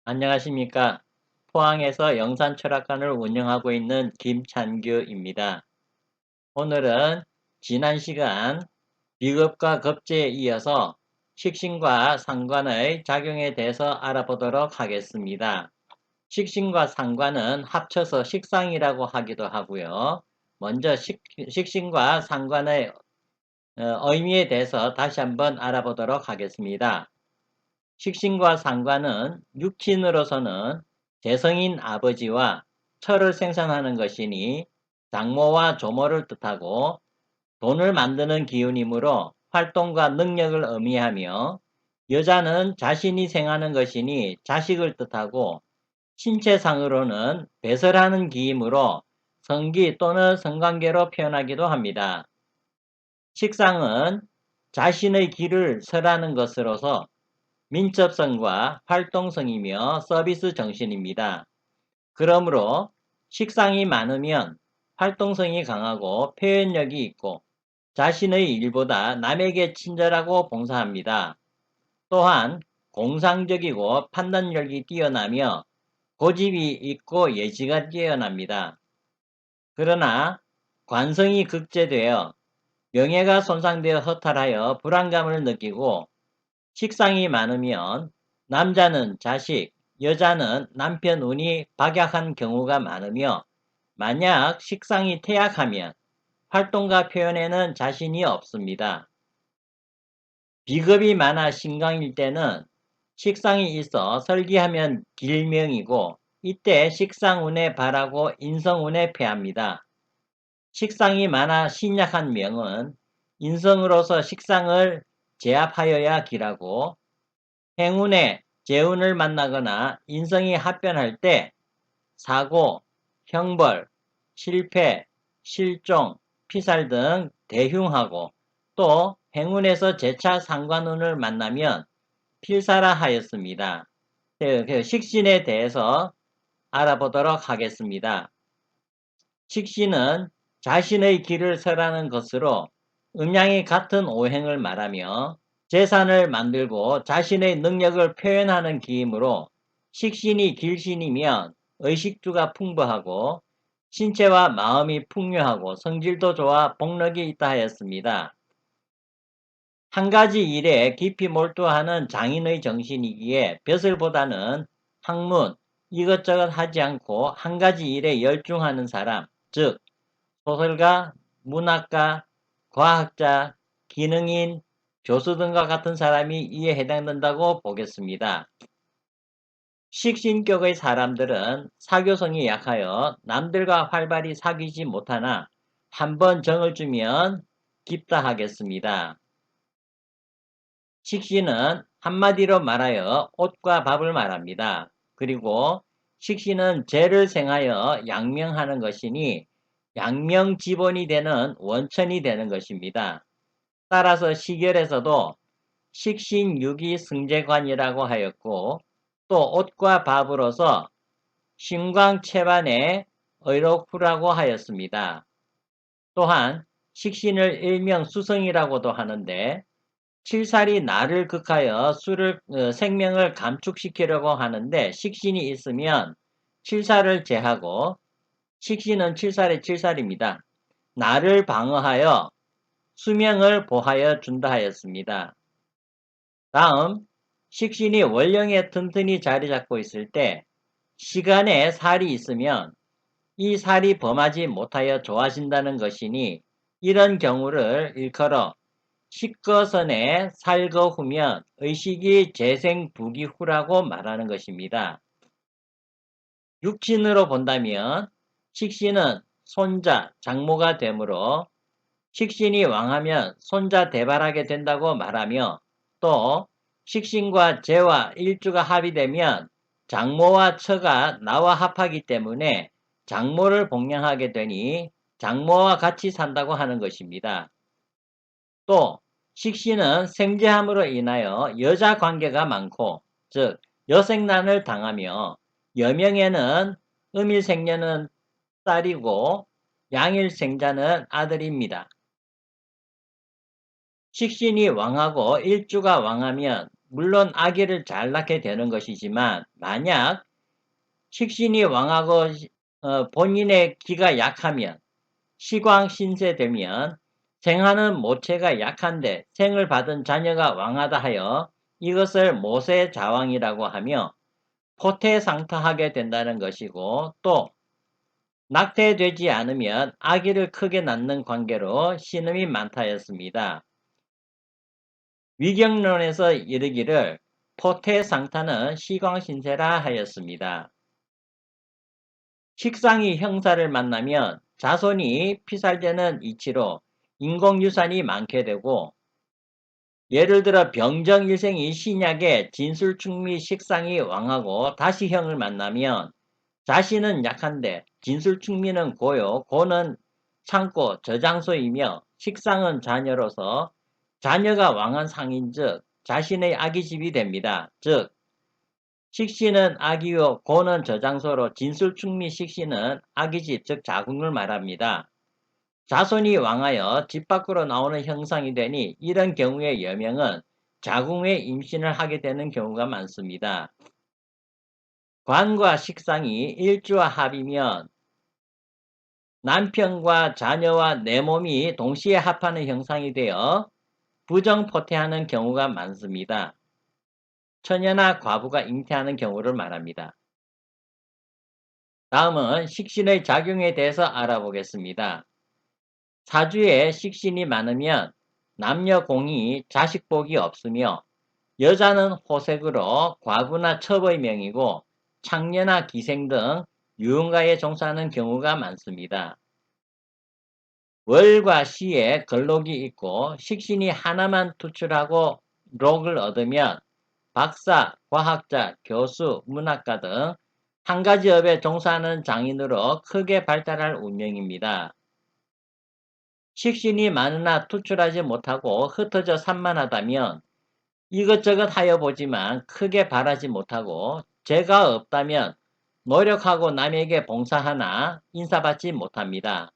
안녕하십니까. 포항에서 영산철학관을 운영하고 있는 김찬규입니다. 오늘은 지난 시간 비급과 급제에 이어서 식신과 상관의 작용에 대해서 알아보도록 하겠습니다. 식신과 상관은 합쳐서 식상이라고 하기도 하고요. 먼저 식신과 상관의 의미에 대해서 다시 한번 알아보도록 하겠습니다. 식신과 상관은 육친으로서는 재성인 아버지와 철을 생산하는 것이니 장모와 조모를 뜻하고 돈을 만드는 기운이므로 활동과 능력을 의미하며 여자는 자신이 생하는 것이니 자식을 뜻하고 신체상으로는 배설하는 기이므로 성기 또는 성관계로 표현하기도 합니다. 식상은 자신의 길을 설하는 것으로서 민첩성과 활동성이며 서비스 정신입니다. 그러므로 식상이 많으면 활동성이 강하고 표현력이 있고 자신의 일보다 남에게 친절하고 봉사합니다. 또한 공상적이고 판단력이 뛰어나며 고집이 있고 예지가 뛰어납니다. 그러나 관성이 극제되어 명예가 손상되어 허탈하여 불안감을 느끼고 식상이 많으면 남자는 자식, 여자는 남편 운이 박약한 경우가 많으며 만약 식상이 퇴약하면 활동과 표현에는 자신이 없습니다. 비겁이 많아 신강일 때는 식상이 있어 설기하면 길명이고 이때 식상운에 발하고 인성운에 패합니다. 식상이 많아 신약한 명은 인성으로서 식상을 제압하여야 길하고 행운에 재운을 만나거나 인성이 합변할 때 사고, 형벌, 실패, 실종, 피살 등 대흉하고 또 행운에서 재차 상관운을 만나면 필사라 하였습니다. 식신에 대해서 알아보도록 하겠습니다. 식신은 자신의 길을 설하는 것으로 음양이 같은 오행을 말하며 재산을 만들고 자신의 능력을 표현하는 기이므로 식신이 길신이면 의식주가 풍부하고 신체와 마음이 풍요하고 성질도 좋아 복력이 있다 하였습니다. 한 가지 일에 깊이 몰두하는 장인의 정신이기에 벼슬보다는 학문, 이것저것 하지 않고 한 가지 일에 열중하는 사람, 즉 소설가, 문학가, 과학자, 기능인, 교수 등과 같은 사람이 이에 해당된다고 보겠습니다. 식신격의 사람들은 사교성이 약하여 남들과 활발히 사귀지 못하나 한번 정을 주면 깊다 하겠습니다. 식신은 한마디로 말하여 옷과 밥을 말합니다. 그리고 식신은 재를 생하여 양명하는 것이니 양명지본이 되는 원천이 되는 것입니다. 따라서 시결에서도 식신유기 승제관이라고 하였고 또 옷과 밥으로서 신광채반의 의록후라고 하였습니다. 또한 식신을 일명 수성이라고도 하는데 칠살이 나를 극하여 생명을 감축시키려고 하는데 식신이 있으면 칠살을 제하고 식신은 칠살의 칠살입니다. 나를 방어하여 수명을 보하여 준다 하였습니다. 다음 식신이 원령에 튼튼히 자리 잡고 있을 때 시간에 살이 있으면 이 살이 범하지 못하여 좋아진다는 것이니 이런 경우를 일컬어 식거선에 살거후면 의식이 재생부기후라고 말하는 것입니다. 육신으로 본다면 식신은 손자, 장모가 되므로 식신이 왕하면 손자 대발하게 된다고 말하며 또 식신과 재와 일주가 합의되면 장모와 처가 나와 합하기 때문에 장모를 복양하게 되니 장모와 같이 산다고 하는 것입니다. 또 식신은 생제함으로 인하여 여자 관계가 많고 즉 여생난을 당하며 여명에는 음일생녀는 딸이고 양일생자는 아들입니다. 식신이 왕하고 일주가 왕하면 물론 아기를 잘 낳게 되는 것이지만 만약 식신이 왕하고 본인의 기가 약하면 시광신세되면 생하는 모체가 약한데 생을 받은 자녀가 왕하다 하여 이것을 모세자왕이라고 하며 포태상타하게 된다는 것이고 또 낙태되지 않으면 아기를 크게 낳는 관계로 신음이 많다였습니다. 위경론에서 이르기를 포태상타는 시광신세라 하였습니다. 식상이 형사를 만나면 자손이 피살되는 이치로 인공유산이 많게 되고 예를 들어 병정일생이 신약의 진술충미 식상이 왕하고 다시 형을 만나면 자신은 약한데 진술충미는 고요, 고는 창고 저장소이며 식상은 자녀로서 자녀가 왕한 상인즉 자신의 아기집이 됩니다. 즉 식신은 아기요 고는 저장소로 진술충미 식신은 아기집 즉 자궁을 말합니다. 자손이 왕하여 집 밖으로 나오는 형상이 되니 이런 경우의 여명은 자궁에 임신을 하게 되는 경우가 많습니다. 관과 식상이 일주와 합이면 남편과 자녀와 내 몸이 동시에 합하는 형상이 되어 부정포태하는 경우가 많습니다. 처녀나 과부가 잉태하는 경우를 말합니다. 다음은 식신의 작용에 대해서 알아보겠습니다. 사주에 식신이 많으면 남녀 공이 자식복이 없으며 여자는 호색으로 과부나 첩의 명이고 창녀나 기생 등 유흥가에 종사하는 경우가 많습니다. 월과 시에 걸록이 있고 식신이 하나만 투출하고 록을 얻으면 박사, 과학자, 교수, 문학가 등 한 가지 업에 종사하는 장인으로 크게 발달할 운명입니다. 식신이 많으나 투출하지 못하고 흩어져 산만하다면 이것저것 하여 보지만 크게 바라지 못하고 재가 없다면 노력하고 남에게 봉사하나 인사받지 못합니다.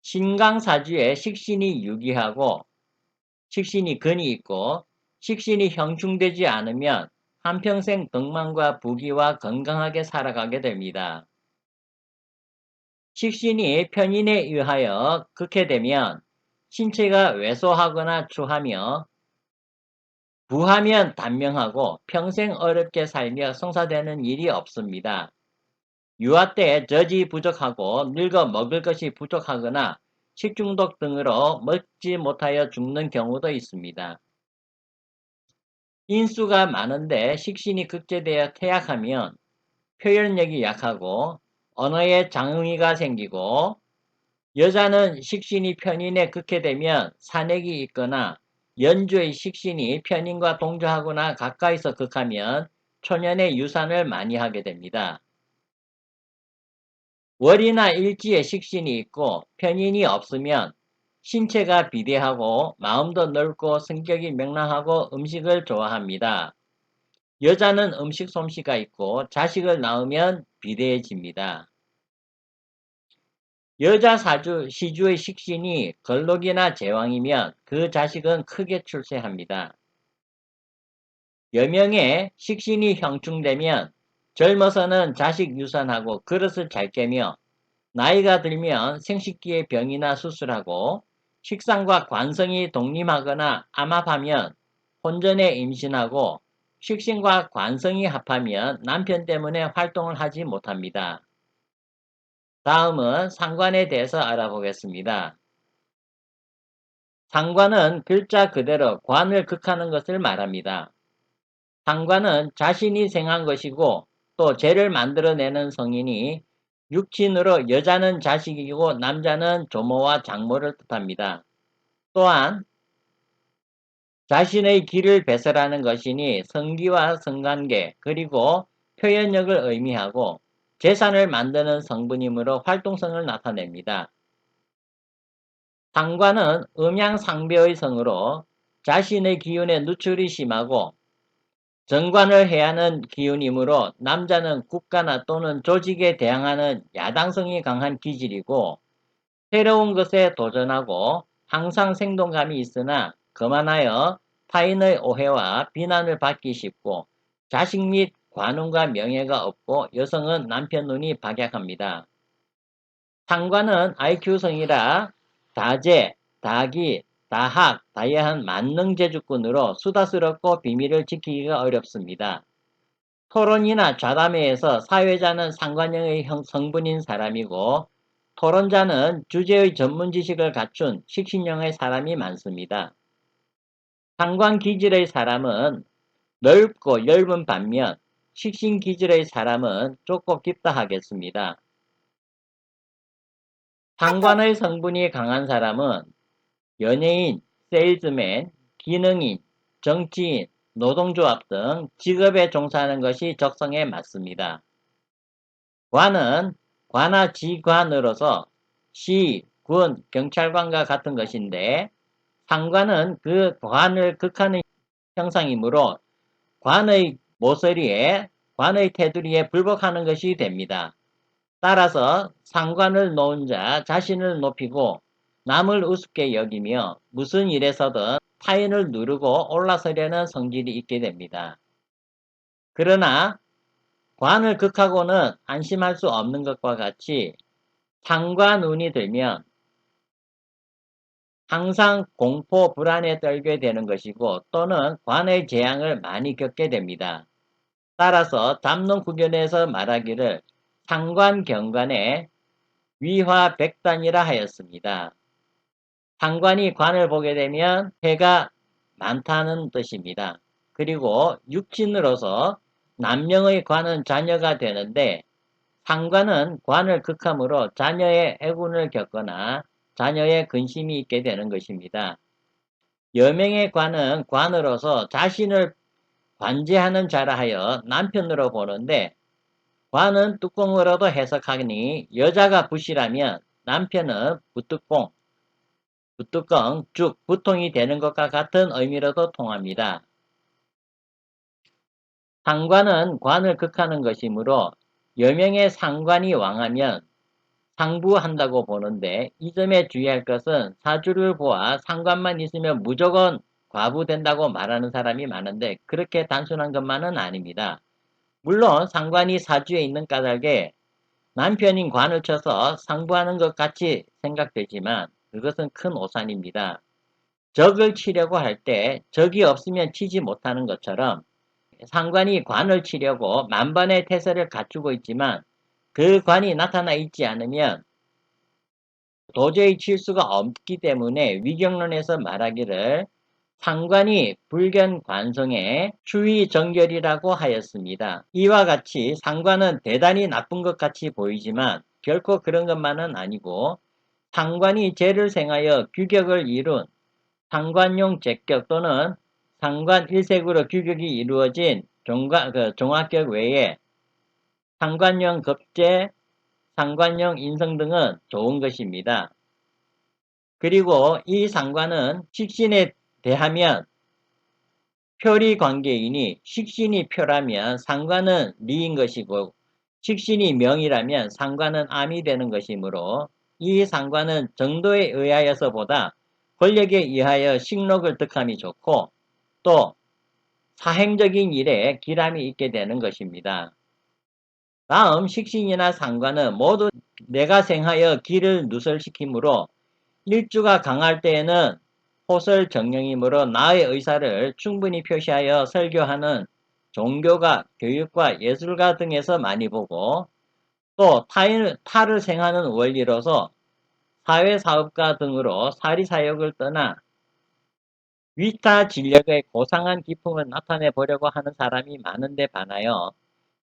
신강사주에 식신이 유기하고 식신이 근이 있고 식신이 형충되지 않으면 한평생 덕망과 부귀와 건강하게 살아가게 됩니다. 식신이 편인에 의하여 극해되면 신체가 왜소하거나 추하며 부하면 단명하고 평생 어렵게 살며 성사되는 일이 없습니다. 유아 때 젖이 부족하고 늙어 먹을 것이 부족하거나 식중독 등으로 먹지 못하여 죽는 경우도 있습니다. 인수가 많은데 식신이 극제되어 퇴약하면 표현력이 약하고 언어에 장응이가 생기고 여자는 식신이 편인에 극해되면 산액이 있거나 연주의 식신이 편인과 동조하거나 가까이서 극하면 초년의 유산을 많이 하게 됩니다. 월이나 일지에 식신이 있고 편인이 없으면 신체가 비대하고 마음도 넓고 성격이 명랑하고 음식을 좋아합니다. 여자는 음식 솜씨가 있고 자식을 낳으면 비대해집니다. 여자 사주 시주의 식신이 걸록이나 제왕이면 그 자식은 크게 출세합니다. 여명의 식신이 형충되면 젊어서는 자식 유산하고 그릇을 잘 깨며 나이가 들면 생식기의 병이나 수술하고 식상과 관성이 독림하거나 암합하면 혼전에 임신하고 식신과 관성이 합하면 남편 때문에 활동을 하지 못합니다. 다음은 상관에 대해서 알아보겠습니다. 상관은 글자 그대로 관을 극하는 것을 말합니다. 상관은 자신이 생한 것이고 또 죄를 만들어내는 성인이 육친으로 여자는 자식이고 남자는 조모와 장모를 뜻합니다. 또한 자신의 길을 배설하는 것이니 성기와 성관계 그리고 표현력을 의미하고 재산을 만드는 성분이므로 활동성을 나타냅니다. 상관은 음양상배의 성으로 자신의 기운에 누출이 심하고 정관을 해야 하는 기운이므로 남자는 국가나 또는 조직에 대항하는 야당성이 강한 기질이고 새로운 것에 도전하고 항상 생동감이 있으나 거만하여 타인의 오해와 비난을 받기 쉽고 자식 및 관운과 명예가 없고 여성은 남편 눈이 박약합니다. 상관은 IQ성이라 다재, 다기, 다학, 다여한 만능재주꾼으로 수다스럽고 비밀을 지키기가 어렵습니다. 토론이나 좌담회에서 사회자는 상관형의 성분인 사람이고 토론자는 주제의 전문 지식을 갖춘 식신형의 사람이 많습니다. 상관 기질의 사람은 넓고 엷은 반면 식신 기질의 사람은 좁고 깊다 하겠습니다. 상관의 성분이 강한 사람은 연예인, 세일즈맨, 기능인, 정치인, 노동조합 등 직업에 종사하는 것이 적성에 맞습니다. 관은 관하지관으로서 시, 군, 경찰관과 같은 것인데 상관은 그 관을 극하는 형상이므로 관의 모서리에 관의 테두리에 불복하는 것이 됩니다. 따라서 상관을 놓은 자 자신을 높이고 남을 우습게 여기며 무슨 일에서든 타인을 누르고 올라서려는 성질이 있게 됩니다. 그러나 관을 극하고는 안심할 수 없는 것과 같이 상과 눈이 들면 항상 공포, 불안에 떨게 되는 것이고 또는 관의 재앙을 많이 겪게 됩니다. 따라서 담론구견에서 말하기를 상관경관의 위화백단이라 하였습니다. 상관이 관을 보게 되면 해가 많다는 뜻입니다. 그리고 육친으로서 남명의 관은 자녀가 되는데 상관은 관을 극함으로 자녀의 애군을 겪거나 자녀의 근심이 있게 되는 것입니다. 여명의 관은 관으로서 자신을 관제하는 자라 하여 남편으로 보는데 관은 뚜껑으로도 해석하니 여자가 붓이라면 남편은 붓뚜껑, 쭉, 부통이 되는 것과 같은 의미로도 통합니다. 상관은 관을 극하는 것이므로 여명의 상관이 왕하면 상부한다고 보는데 이 점에 주의할 것은 사주를 보아 상관만 있으면 무조건 과부된다고 말하는 사람이 많은데 그렇게 단순한 것만은 아닙니다. 물론 상관이 사주에 있는 까닭에 남편인 관을 쳐서 상부하는 것 같이 생각되지만 그것은 큰 오산입니다. 적을 치려고 할 때 적이 없으면 치지 못하는 것처럼 상관이 관을 치려고 만반의 태세를 갖추고 있지만 그 관이 나타나 있지 않으면 도저히 칠 수가 없기 때문에 위경론에서 말하기를 상관이 불견관성의 추위정결이라고 하였습니다. 이와 같이 상관은 대단히 나쁜 것 같이 보이지만 결코 그런 것만은 아니고 상관이 죄를 생하여 규격을 이룬 상관용 제격 또는 상관 일색으로 규격이 이루어진 종합격 외에 상관용 급제, 상관용 인성 등은 좋은 것입니다. 그리고 이 상관은 식신에 대하면 표리 관계이니 식신이 표라면 상관은 리인 것이고 식신이 명이라면 상관은 암이 되는 것이므로 이 상관은 정도에 의하여서보다 권력에 의하여 식록을 득함이 좋고 또 사행적인 일에 기람이 있게 되는 것입니다. 다음 식신이나 상관은 모두 내가 생하여 기를 누설시키므로 일주가 강할 때에는 호설 정령이므로 나의 의사를 충분히 표시하여 설교하는 종교가, 교육과 예술가 등에서 많이 보고 또 타를 생하는 원리로서 사회사업가 등으로 사리사욕을 떠나 위타 진력의 고상한 기품을 나타내 보려고 하는 사람이 많은데 반하여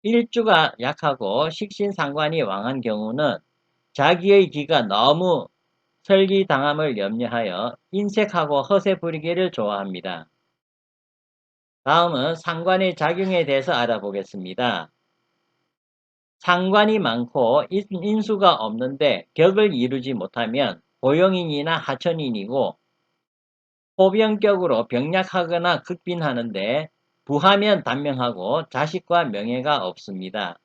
일주가 약하고 식신상관이 왕한 경우는 자기의 기가 너무 설기당함을 염려하여 인색하고 허세 부리기를 좋아합니다. 다음은 상관의 작용에 대해서 알아보겠습니다. 상관이 많고 인수가 없는데 격을 이루지 못하면 고용인이나 하천인이고 호병격으로 병약하거나 극빈하는데 부하면 단명하고 자식과 명예가 없습니다.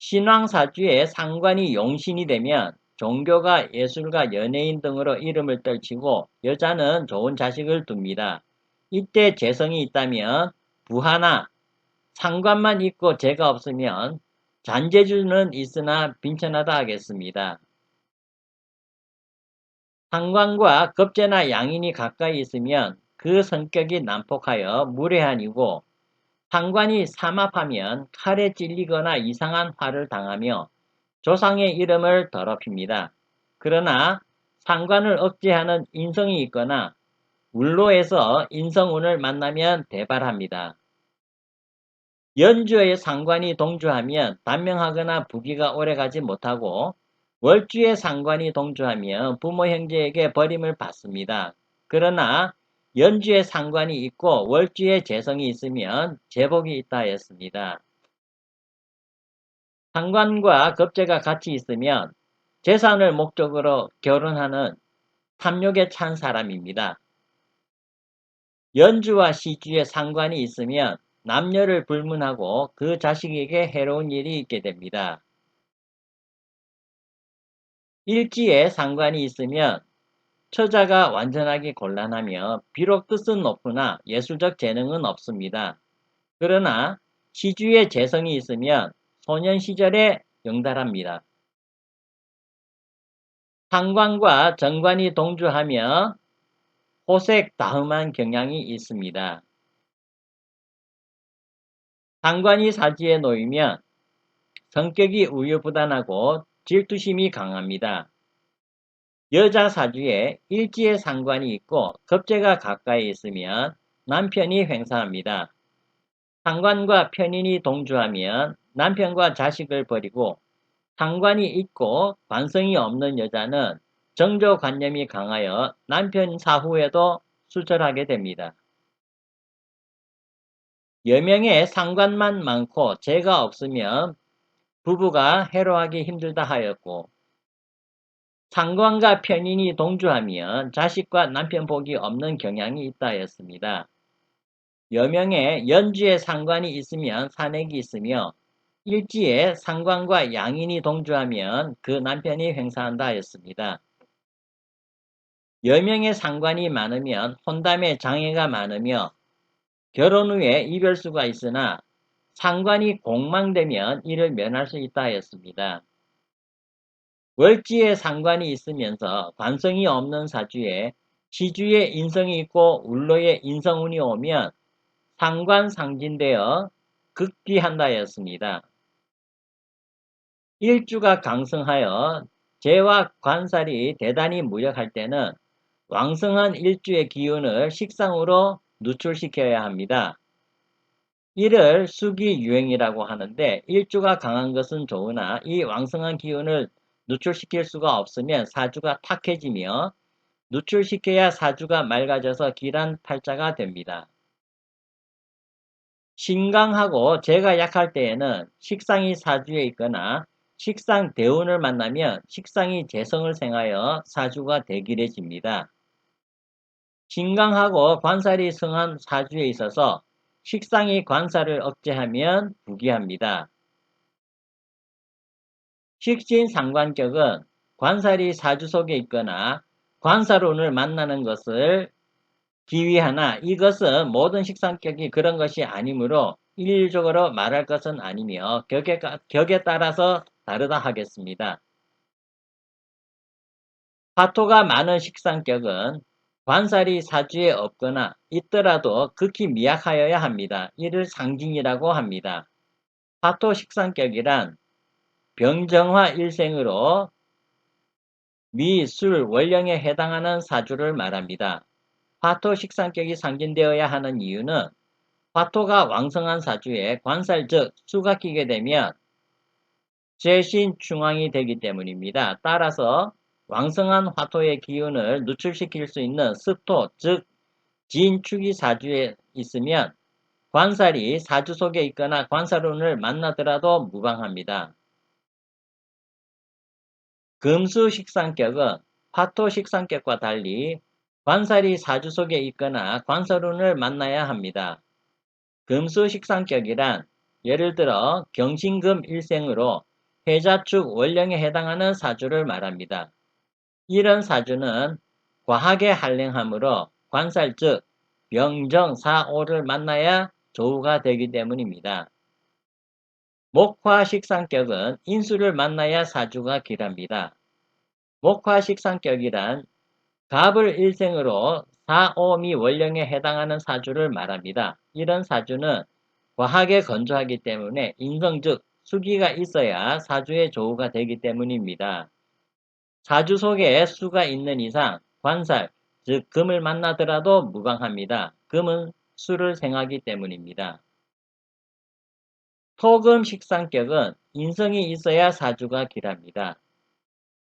신왕사주에 상관이 용신이 되면 종교가, 예술가, 연예인 등으로 이름을 떨치고 여자는 좋은 자식을 둡니다. 이때 재성이 있다면 부하나 상관만 있고 재가 없으면 잔재주는 있으나 빈천하다 하겠습니다. 상관과 급제나 양인이 가까이 있으면 그 성격이 난폭하여 무례한이고, 상관이 삼합하면 칼에 찔리거나 이상한 화를 당하며 조상의 이름을 더럽힙니다. 그러나 상관을 억제하는 인성이 있거나 울로에서 인성운을 만나면 대발합니다. 연주의 상관이 동주하면 단명하거나 부귀가 오래가지 못하고, 월주의 상관이 동주하면 부모 형제에게 버림을 받습니다. 그러나 연주의 상관이 있고 월주의 재성이 있으면 제복이 있다 했습니다. 상관과 급제가 같이 있으면 재산을 목적으로 결혼하는 탐욕에 찬 사람입니다. 연주와 시주의 상관이 있으면 남녀를 불문하고 그 자식에게 해로운 일이 있게 됩니다. 일지에 상관이 있으면 처자가 완전하기 곤란하며 비록 뜻은 높으나 예술적 재능은 없습니다. 그러나 시주의 재성이 있으면 소년 시절에 영달합니다. 상관과 정관이 동주하며 호색 다흠한 경향이 있습니다. 상관이 사지에 놓이면 성격이 우유부단하고 질투심이 강합니다. 여자 사주에 일지의 상관이 있고 급제가 가까이 있으면 남편이 횡사합니다. 상관과 편인이 동주하면 남편과 자식을 버리고, 상관이 있고 관성이 없는 여자는 정조관념이 강하여 남편 사후에도 수절하게 됩니다. 여명의 상관만 많고 재가 없으면 부부가 해로하기 힘들다 하였고, 상관과 편인이 동주하면 자식과 남편 복이 없는 경향이 있다 하였습니다. 여명에 연주에 상관이 있으면 산액이 있으며, 일지에 상관과 양인이 동주하면 그 남편이 횡사한다 하였습니다. 여명의 상관이 많으면 혼담에 장애가 많으며 결혼 후에 이별수가 있으나, 상관이 공망되면 이를 면할 수 있다 하였습니다. 월지에 상관이 있으면서 관성이 없는 사주에 시주에 인성이 있고 울로에 인성운이 오면 상관상진되어 극귀한다 하였습니다. 일주가 강성하여 재와 관살이 대단히 무력할 때는 왕성한 일주의 기운을 식상으로 누출시켜야 합니다. 이를 수기유행이라고 하는데, 일주가 강한 것은 좋으나 이 왕성한 기운을 누출시킬 수가 없으면 사주가 탁해지며, 누출시켜야 사주가 맑아져서 길한 팔자가 됩니다. 신강하고 재가 약할 때에는 식상이 사주에 있거나 식상 대운을 만나면 식상이 재성을 생하여 사주가 대길해집니다. 신강하고 관살이 성한 사주에 있어서 식상이 관살을 억제하면 부귀합니다. 식신상관격은 관살이 사주 속에 있거나 관살운을 만나는 것을 기위하나, 이것은 모든 식상격이 그런 것이 아니므로 일률적으로 말할 것은 아니며 격에 따라서 다르다 하겠습니다. 화토가 많은 식상격은 관살이 사주에 없거나 있더라도 극히 미약하여야 합니다. 이를 상징이라고 합니다. 화토 식상격이란 병정화 일생으로 미, 술, 월령에 해당하는 사주를 말합니다. 화토 식상격이 상징되어야 하는 이유는 화토가 왕성한 사주에 관살 즉 수가 끼게 되면 재신충왕이 되기 때문입니다. 따라서 왕성한 화토의 기운을 누출시킬 수 있는 습토 즉 진축이 사주에 있으면 관살이 사주 속에 있거나 관살운을 만나더라도 무방합니다. 금수 식상격은 화토 식상격과 달리 관살이 사주 속에 있거나 관살운을 만나야 합니다. 금수 식상격이란 예를 들어 경신금 일생으로 해자축 월령에 해당하는 사주를 말합니다. 이런 사주는 과하게 한랭하므로 관살 즉 병정, 사오를 만나야 조우가 되기 때문입니다. 목화식상격은 인수를 만나야 사주가 길합니다. 목화식상격이란 갑을 일생으로 사오미 원령에 해당하는 사주를 말합니다. 이런 사주는 과하게 건조하기 때문에 인성 즉 수기가 있어야 사주의 조우가 되기 때문입니다. 사주 속에 수가 있는 이상 관살, 즉 금을 만나더라도 무방합니다. 금은 수를 생하기 때문입니다. 토금 식상격은 인성이 있어야 사주가 길합니다.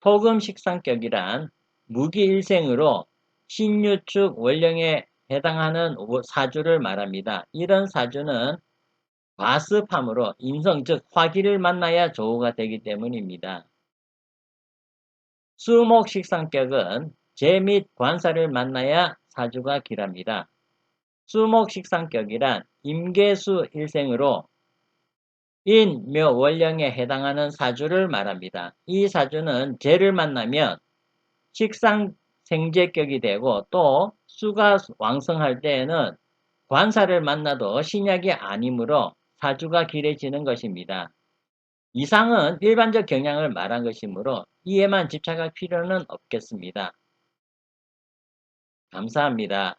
토금 식상격이란 무기일생으로 신유축 원령에 해당하는 사주를 말합니다. 이런 사주는 과습함으로 인성 즉 화기를 만나야 조우가 되기 때문입니다. 수목식상격은 재 및 관사를 만나야 사주가 길합니다. 수목식상격이란 임계수 일생으로 인, 묘, 월령에 해당하는 사주를 말합니다. 이 사주는 재를 만나면 식상 생재격이 되고 또 수가 왕성할 때에는 관사를 만나도 신약이 아니므로 사주가 길해지는 것입니다. 이상은 일반적 경향을 말한 것이므로 이에만 집착할 필요는 없겠습니다. 감사합니다.